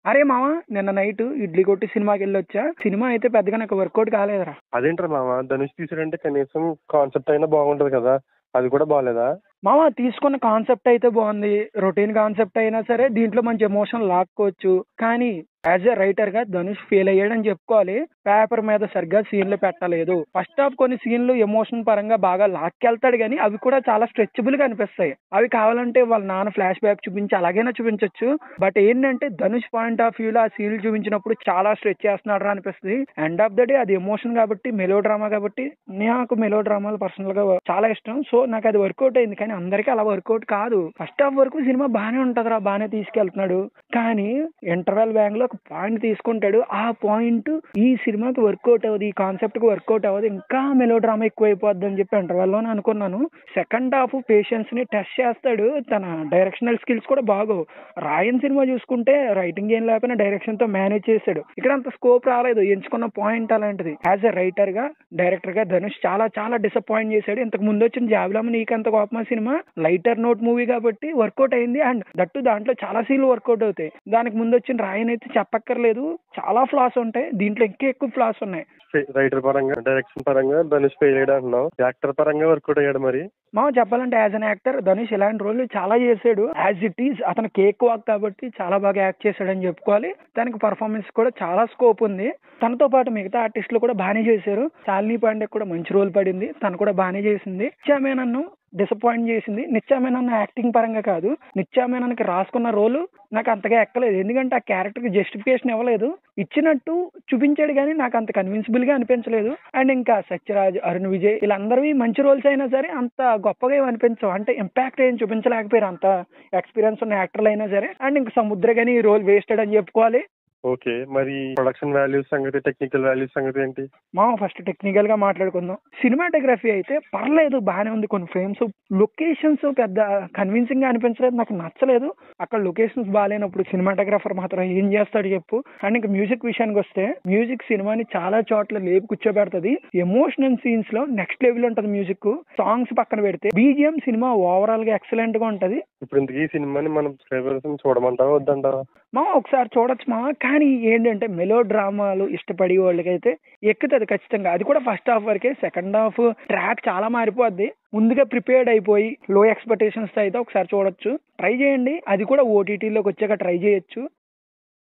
అరే మామ, నిన్న నైట్ ఇడ్లీ కొట్టి సినిమాకి వెళ్ళొచ్చా. సినిమా అయితే పెద్దగా నాకు వర్కౌట్ కాలేదురా. అదేంట్రా మామ, ధనుష్ తీసాడంటే కనీసం కాన్సెప్ట్ అయినా బాగుంటది కదా, అది కూడా బాగాలేదా? మామ, తీసుకున్న కాన్సెప్ట్ అయితే బాగుంది. రొటీన్ కాన్సెప్ట్ అయినా సరే దీంట్లో మంచి ఎమోషన్ లాక్కోవచ్చు. కానీ యాజ్ ఎ రైటర్ గా ధనుష్ ఫెయిల్ అయ్యాడని చెప్పుకోవాలి. పేపర్ మీద సరిగ్గా సీన్లు పెట్టలేదు. ఫస్ట్ హాఫ్ కొన్ని సీన్లు ఎమోషన్ పరంగా బాగా లాక్కెళ్తాడు, కానీ అవి కూడా చాలా స్ట్రెచబుల్ గా అనిపిస్తాయి. అవి కావాలంటే వాళ్ళ నాన్న ఫ్లాష్ బ్యాక్ చూపించి అలాగైనా చూపించొచ్చు. బట్ ఏంటంటే ధనుష్ పాయింట్ ఆఫ్ వ్యూ లో ఆ సీన్లు చూపించినప్పుడు చాలా స్ట్రెచ్ చేస్తున్నాడు అనిపిస్తుంది. ఎండ్ ఆఫ్ ద డే అది ఎమోషన్ కాబట్టి, మెలో డ్రామా కాబట్టి నాకు మెలో డ్రామాలు పర్సనల్ గా చాలా ఇష్టం. సో నాకు అది వర్కౌట్ అయింది. కానీ అందరికీ అలా వర్కౌట్ కాదు. ఫస్ట్ హాఫ్ వరకు సినిమా బాగానే ఉంటదిరా, బాగానే తీసుకెళ్తున్నాడు. కానీ ఇంటర్వెల్ బ్యాంగ్ లో పాయింట్ తీసుకుంటాడు. ఆ పాయింట్ ఈ సినిమాకి వర్కౌట్ అవ్వదు, ఈ కాన్సెప్ట్ కి వర్కౌట్ అవ్వదు, ఇంకా మెలో డ్రామా ఎక్కువైపోద్ది అని చెప్పి ఇంటర్వెల్ లోనే అనుకున్నాను. సెకండ్ హాఫ్ పేషెన్స్ ని టెస్ట్ చేస్తాడు. తన డైరెక్షనల్ స్కిల్స్ కూడా బాగోవు. రాయన్ సినిమా చూసుకుంటే రైటింగ్ ఏం లేకపోయినా డైరెక్షన్ తో మేనేజ్ చేశాడు. ఇక్కడ అంత స్కోప్ రాలేదు. ఎంచుకున్న పాయింట్ అలాంటిది. యాజ్ ఎ రైటర్ గా, డైరెక్టర్ గా ధనుష్ చాలా చాలా డిసప్పాయింట్ చేశాడు. ఇంతకు ముందు వచ్చిన జాబిలామ నీకంత కోపమా సినిమా లైటర్ నోట్ మూవీ కాబట్టి వర్కౌట్ అయింది. అండ్ దట్టు దాంట్లో చాలా సీన్లు వర్కౌట్ అవుతాయి. దానికి ముందు వచ్చిన రాయన్ అయితే చెప్పక్కర్లేదు, చాలా ఫ్లాస్ ఉంటాయి. దీంట్లో ఇంకా ఎక్కువ ఫ్లాస్ ఉన్నాయి. రైటర్ పరంగా, డైరెక్షన్ పరంగా ధనుష్ ఫెయిల్ అయ్యాడు అంటున్నావు. యాక్టర్ పరంగా వర్కౌట్ అయ్యాడు మరి? మనం చెప్పాలంటే యాజ్ అన్ యాక్టర్ ధనుష్ ఇలాంటి రోల్ చాలా చేశాడు. యాజ్ ఇట్ ఈజ్ అతను కేక్ వాక్ కాబట్టి చాలా బాగా యాక్ట్ చేశాడని చెప్పుకోవాలి. దానికి పర్ఫార్మెన్స్ కూడా చాలా స్కోప్ ఉంది. తనతో పాటు మిగతా ఆర్టిస్టులు కూడా బాగానే చేశారు. శాలిని పాండే కూడా మంచి రోల్ పడింది, తను కూడా బాగానే చేసింది. నన్ను డిసప్పాయింట్ చేసింది నిత్యామేనన్న యాక్టింగ్ పరంగా కాదు, నిత్యామేనన్కి రాసుకున్న రోలు నాకు అంతగా ఎక్కలేదు. ఎందుకంటే ఆ క్యారెక్టర్ కి జస్టిఫికేషన్ ఇవ్వలేదు. ఇచ్చినట్టు చూపించాడు కానీ నాకు అంత కన్విన్సిబుల్ గా అనిపించలేదు. అండ్ ఇంకా సత్యరాజ్, అరుణ్ విజయ్ వీళ్ళందరివి మంచి రోల్స్ అయినా సరే అంత గొప్పగా ఏమి అనిపించవు. అంటే ఇంపాక్ట్ ఏం చూపించలేకపోయారు అంత ఎక్స్పీరియన్స్ ఉన్న యాక్టర్లు అయినా సరే. అండ్ ఇంకా సముద్ర గాని ఈ రోల్ వేస్టెడ్ అని చెప్పుకోవాలి. ఓకే, మరి ప్రొడక్షన్ వాల్యూస్ సంగతి, టెక్నికల్ వాల్యూస్ సంగతి ఏంటి? ఫస్ట్ టెక్నికల్ గా మాట్లాడుకుందాం. సినిమాటోగ్రఫీ అయితే పర్లేదు, బాగానే ఉంది. కొన్ని ఫ్రేమ్స్, లొకేషన్స్ పెద్ద కన్విన్సింగ్ గా అనిపించలేదు, నాకు నచ్చలేదు. అక్కడ లొకేషన్స్ బాగాలేనప్పుడు సినిమాటోగ్రాఫర్ మాత్రం ఏం చేస్తాడు చెప్పు. అండ్ ఇంకా మ్యూజిక్ విషయానికి వస్తే, మ్యూజిక్ సినిమాని చాలా చోట్ల లేపు కూర్చోబెడుతుంది. ఎమోషనల్ సీన్స్ లో నెక్స్ట్ లెవెల్ ఉంటది మ్యూజిక్. సాంగ్స్ పక్కన పెడితే బీజిఎం సినిమా ఓవరాల్ గా ఎక్సలెంట్ గా ఉంటది. ఇప్పుడు ఇంతకీ ఈ సినిమాని మనం చూడమంటావా వద్దంటావా? ఒకసారి చూడొచ్చు కానీ ఏంటంటే మెలో డ్రామాలు ఇష్టపడే వాళ్ళకైతే ఎక్కుతుంది ఖచ్చితంగా. అది కూడా ఫస్ట్ హాఫ్ వరకే. సెకండ్ హాఫ్ ట్రాక్ చాలా మారిపోద్ది. ముందుగా ప్రిపేర్డ్ అయిపోయి లో ఎక్స్పెక్టేషన్స్ తో అయితే ఒకసారి చూడొచ్చు, ట్రై చేయండి. అది కూడా ఓటీటీలోకి వచ్చాక ట్రై చేయొచ్చు.